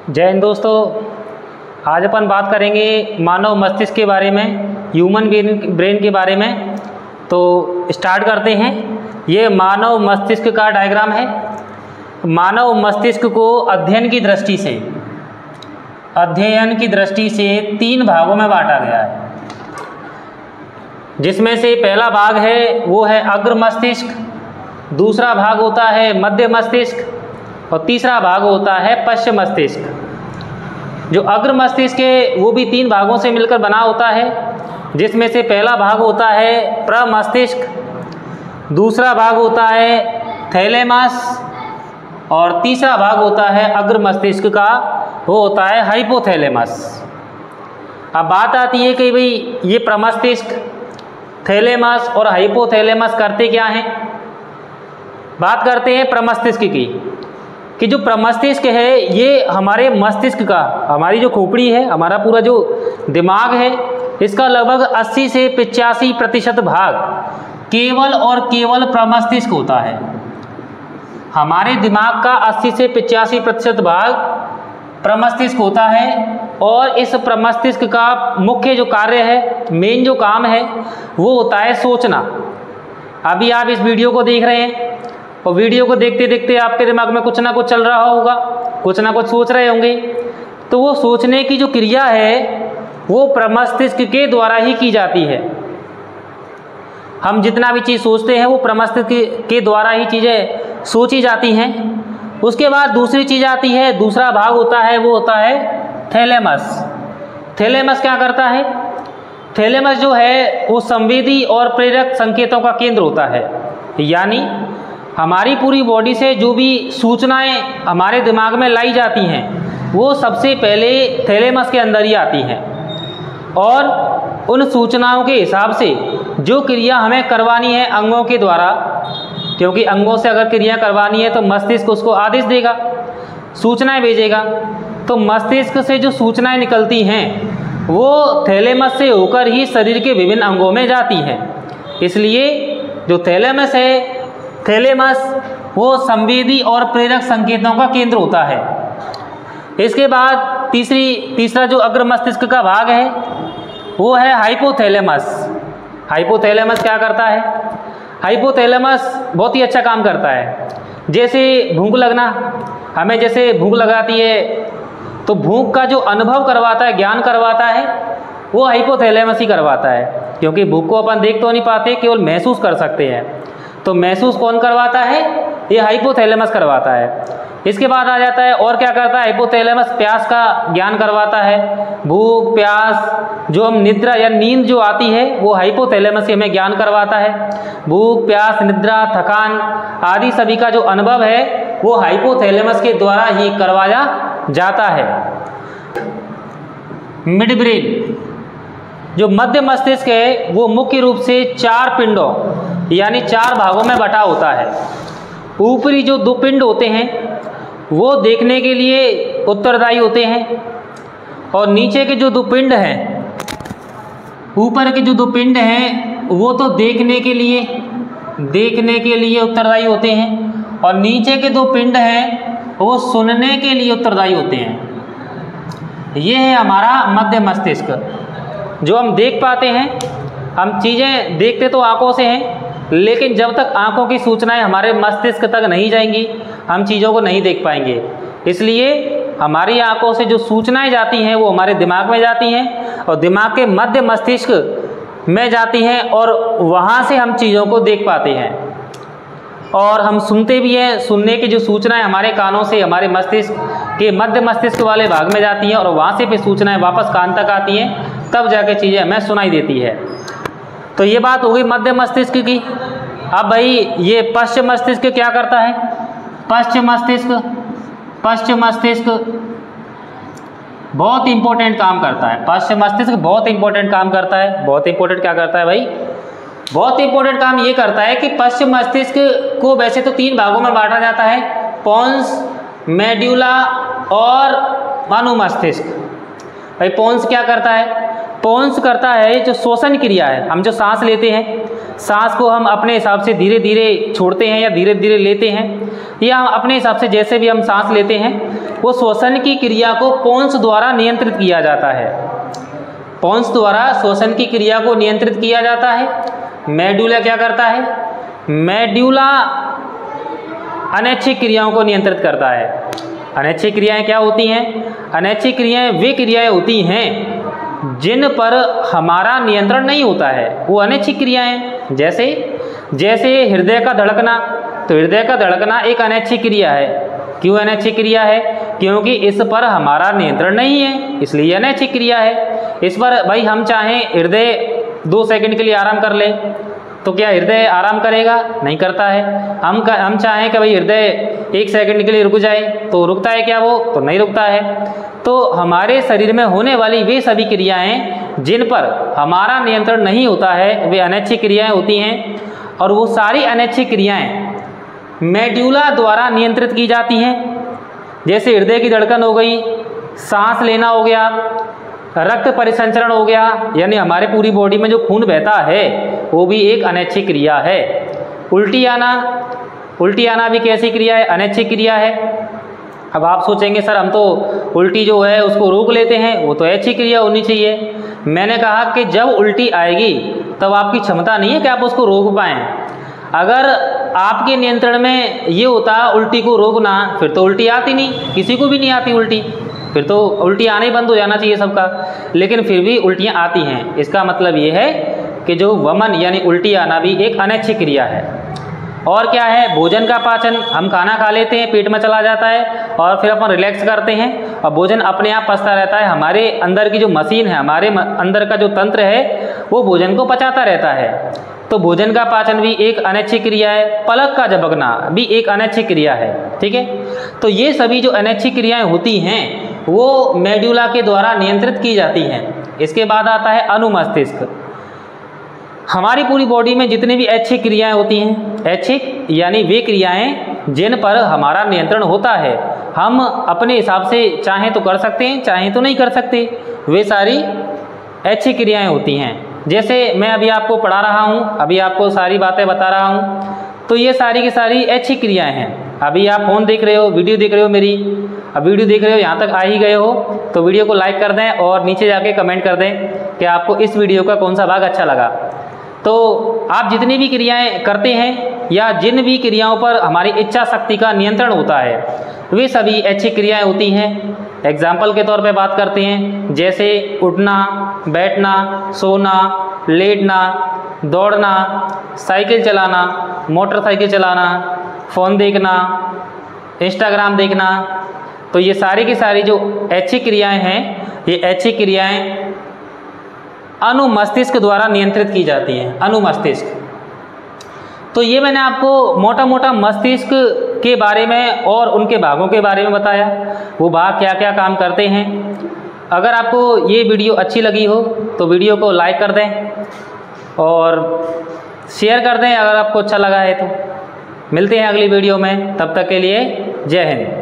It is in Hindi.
जय हिंद दोस्तों। आज अपन बात करेंगे मानव मस्तिष्क के बारे में, ह्यूमन ब्रेन के बारे में। तो स्टार्ट करते हैं। ये मानव मस्तिष्क का डायग्राम है। मानव मस्तिष्क को अध्ययन की दृष्टि से 3 भागों में बांटा गया है, जिसमें से पहला भाग है वो है अग्र मस्तिष्क, दूसरा भाग होता है मध्य मस्तिष्क और तीसरा भाग होता है पश्च मस्तिष्क। जो अग्र मस्तिष्क है वो भी 3 भागों से मिलकर बना होता है, जिसमें से पहला भाग होता है प्रमस्तिष्क, दूसरा भाग होता है थैलेमस और तीसरा भाग होता है अग्र मस्तिष्क का, वो होता है हाइपोथैलेमस। अब बात आती है कि भाई ये प्रमस्तिष्क, थैलेमस और हाइपोथैलेमस करते क्या हैं। बात करते हैं प्रमस्तिष्क की, कि जो प्रमस्तिष्क है ये हमारे मस्तिष्क का, हमारी जो खोपड़ी है, हमारा पूरा जो दिमाग है, इसका लगभग 80 से 85% भाग केवल और केवल प्रमस्तिष्क होता है। हमारे दिमाग का 80 से 85% भाग प्रमस्तिष्क होता है और इस प्रमस्तिष्क का मुख्य जो कार्य है, मेन जो काम है, वो होता है सोचना। अभी आप इस वीडियो को देख रहे हैं और वीडियो को देखते देखते आपके दिमाग में कुछ ना कुछ चल रहा होगा, कुछ ना कुछ सोच रहे होंगे। तो वो सोचने की जो क्रिया है वो प्रमस्तिष्क के द्वारा ही की जाती है। हम जितना भी चीज़ सोचते हैं वो प्रमस्तिष्क के द्वारा ही चीज़ें सोची जाती हैं। उसके बाद दूसरी चीज़ आती है, दूसरा भाग होता है, वो होता है थैलेमस। थैलेमस क्या करता है? थैलेमस जो है वो संवेदी और प्रेरक संकेतों का केंद्र होता है। यानी हमारी पूरी बॉडी से जो भी सूचनाएं हमारे दिमाग में लाई जाती हैं वो सबसे पहले थैलेमस के अंदर ही आती हैं, और उन सूचनाओं के हिसाब से जो क्रिया हमें करवानी है अंगों के द्वारा, क्योंकि अंगों से अगर क्रिया करवानी है तो मस्तिष्क उसको आदेश देगा, सूचनाएं भेजेगा। तो मस्तिष्क से जो सूचनाएं निकलती हैं वो थैलेमस से होकर ही शरीर के विभिन्न अंगों में जाती हैं। इसलिए जो थैलेमस है, थैलेमस वो संवेदी और प्रेरक संकेतों का केंद्र होता है। इसके बाद तीसरा जो अग्र मस्तिष्क का भाग है वो है हाइपोथैलेमस। हाइपोथैलेमस क्या करता है? हाइपोथैलेमस बहुत ही अच्छा काम करता है। जैसे भूख लगना, हमें जैसे भूख लगाती है तो भूख का जो अनुभव करवाता है, ज्ञान करवाता है, वो हाइपोथैलेमस ही करवाता है। क्योंकि भूख को अपन देख तो नहीं पाते, केवल महसूस कर सकते हैं। तो महसूस कौन करवाता है? ये हाइपोथैलेमस करवाता है। इसके बाद आ जाता है और क्या करता है हाइपोथैलेमस? प्यास का ज्ञान करवाता है। भूख, प्यास, जो हम निद्रा या नींद जो आती है वो हाइपोथैलेमस से हमें ज्ञान करवाता है। भूख, प्यास, निद्रा, थकान आदि सभी का जो अनुभव है वो हाइपोथैलेमस के द्वारा ही करवाया जाता है। मिड ब्रेन, जो मध्य मस्तिष्क है, वो मुख्य रूप से 4 पिंडों यानी 4 भागों में बटा होता है। ऊपरी जो 2 पिंड होते हैं वो देखने के लिए उत्तरदायी होते हैं, और नीचे के जो 2 पिंड हैं, ऊपर के जो 2 पिंड हैं वो तो देखने के लिए उत्तरदायी होते हैं, और नीचे के 2 पिंड हैं वो सुनने के लिए उत्तरदायी होते हैं। ये है हमारा मध्य मस्तिष्क। जो हम देख पाते हैं, हम चीज़ें देखते तो आँखों से हैं, लेकिन जब तक आँखों की सूचनाएं हमारे मस्तिष्क तक नहीं जाएंगी हम चीज़ों को नहीं देख पाएंगे। इसलिए हमारी आँखों से जो सूचनाएं जाती हैं वो हमारे दिमाग में जाती हैं और दिमाग के मध्य मस्तिष्क में जाती हैं, और वहाँ से हम चीज़ों को देख पाते हैं। और हम सुनते भी हैं। सुनने की जो सूचनाएं हमारे कानों से हमारे मस्तिष्क के मध्य मस्तिष्क वाले भाग में जाती हैं, और वहाँ से फिर सूचनाएं वापस कान तक आती हैं, तब जाके चीज़ें हमें सुनाई देती है। तो ये बात हो गई मध्य मस्तिष्क की। अब भाई ये पश्च मस्तिष्क क्या करता है? पश्च मस्तिष्क बहुत इंपॉर्टेंट काम करता है। पश्च मस्तिष्क बहुत इंपॉर्टेंट काम करता है। बहुत इंपॉर्टेंट क्या करता है भाई? बहुत इंपॉर्टेंट काम ये करता है कि पश्च मस्तिष्क को वैसे तो 3 भागों में बांटा जाता है, पोन्स, मेड्यूला और अनुमस्तिष्क। भाई पोन्स क्या करता है? पोन्स करता है जो श्वसन क्रिया है, हम जो सांस लेते हैं, सांस को हम अपने हिसाब से धीरे धीरे छोड़ते हैं या धीरे धीरे लेते हैं, या हम अपने हिसाब से जैसे भी हम सांस लेते हैं, वो श्वसन की क्रिया को पोन्स द्वारा नियंत्रित किया जाता है। पोन्स द्वारा श्वसन की क्रिया को नियंत्रित किया जाता है। मेडुला क्या करता है? मेडुला अनैच्छिक क्रियाओं को नियंत्रित करता है। अनैच्छिक क्रियाएं क्या होती हैं? अनैच्छिक क्रियाएं वे क्रियाएं होती हैं जिन पर हमारा नियंत्रण नहीं होता है, वो अनैच्छिक क्रियाएं। जैसे हृदय का धड़कना, तो हृदय का धड़कना एक अनैच्छिक क्रिया है। क्यों अनैच्छिक क्रिया है? क्योंकि इस पर हमारा नियंत्रण नहीं है, इसलिए अनैच्छिक क्रिया है। इस पर भाई हम चाहें हृदय 2 सेकंड के लिए आराम कर ले, तो क्या हृदय आराम करेगा? नहीं करता है। हम चाहें कि भाई हृदय 1 सेकंड के लिए रुक जाए, तो रुकता है क्या वो? तो नहीं रुकता है। तो हमारे शरीर में होने वाली वे सभी क्रियाएं जिन पर हमारा नियंत्रण नहीं होता है, वे अनैच्छिक क्रियाएं होती हैं। और वो सारी अनैच्छिक क्रियाएं मेडुला द्वारा नियंत्रित की जाती हैं। जैसे हृदय की धड़कन हो गई, सांस लेना हो गया, रक्त परिसंचरण हो गया, यानी हमारे पूरी बॉडी में जो खून बहता है वो भी एक अनैच्छिक क्रिया है। उल्टी आना भी कैसी क्रिया है? अनैच्छिक क्रिया है। अब आप सोचेंगे सर हम तो उल्टी जो है उसको रोक लेते हैं, वो तो ऐच्छिक क्रिया होनी चाहिए। मैंने कहा कि जब उल्टी आएगी तब आपकी क्षमता नहीं है कि आप उसको रोक पाएँ। अगर आपके नियंत्रण में ये होता उल्टी को रोकना, फिर तो उल्टी आती नहीं, किसी को भी नहीं आती उल्टी, फिर तो उल्टी आना ही बंद हो जाना चाहिए सबका। लेकिन फिर भी उल्टियाँ आती हैं। इसका मतलब ये है कि जो वमन यानी उल्टी आना भी एक अनैच्छिक क्रिया है। और क्या है? भोजन का पाचन। हम खाना खा लेते हैं, पेट में चला जाता है और फिर अपन रिलैक्स करते हैं और भोजन अपने आप पचता रहता है। हमारे अंदर की जो मशीन है, हमारे अंदर का जो तंत्र है, वो भोजन को पचाता रहता है। तो भोजन का पाचन भी एक अनैच्छिक क्रिया है। पलक का झपकना भी एक अनैच्छिक क्रिया है। ठीक है, तो ये सभी जो अनैच्छिक क्रियाएं होती हैं वो मेडुला के द्वारा नियंत्रित की जाती हैं। इसके बाद आता है अनुमस्तिष्क। हमारी पूरी बॉडी में जितनी भी ऐच्छिक क्रियाएं होती हैं, ऐच्छिक यानी वे क्रियाएं जिन पर हमारा नियंत्रण होता है, हम अपने हिसाब से चाहें तो कर सकते हैं, चाहें तो नहीं कर सकते, वे सारी ऐच्छिक क्रियाएं होती हैं। जैसे मैं अभी आपको पढ़ा रहा हूँ, अभी आपको सारी बातें बता रहा हूँ, तो ये सारी की सारी ऐच्छिक क्रियाएं हैं। अभी आप फ़ोन देख रहे हो, वीडियो देख रहे हो मेरी, अब वीडियो देख रहे हो, यहाँ तक आ ही गए हो, तो वीडियो को लाइक कर दें और नीचे जाके कमेंट कर दें कि आपको इस वीडियो का कौन सा भाग अच्छा लगा। तो आप जितनी भी क्रियाएं करते हैं या जिन भी क्रियाओं पर हमारी इच्छा शक्ति का नियंत्रण होता है, वे सभी ऐच्छिक क्रियाएं होती हैं। एग्जाम्पल के तौर पे बात करते हैं, जैसे उठना, बैठना, सोना, लेटना, दौड़ना, साइकिल चलाना, मोटरसाइकिल चलाना, फ़ोन देखना, इंस्टाग्राम देखना। तो ये सारी की सारी जो ऐच्छिक क्रियाएं हैं, ये ऐच्छिक क्रियाएं अनुमस्तिष्क द्वारा नियंत्रित की जाती हैं। अनुमस्तिष्क। तो ये मैंने आपको मोटा मोटा मस्तिष्क के बारे में और उनके भागों के बारे में बताया, वो भाग क्या क्या काम करते हैं। अगर आपको ये वीडियो अच्छी लगी हो तो वीडियो को लाइक कर दें और शेयर कर दें अगर आपको अच्छा लगा है तो। मिलते हैं अगली वीडियो में, तब तक के लिए जय हिंद।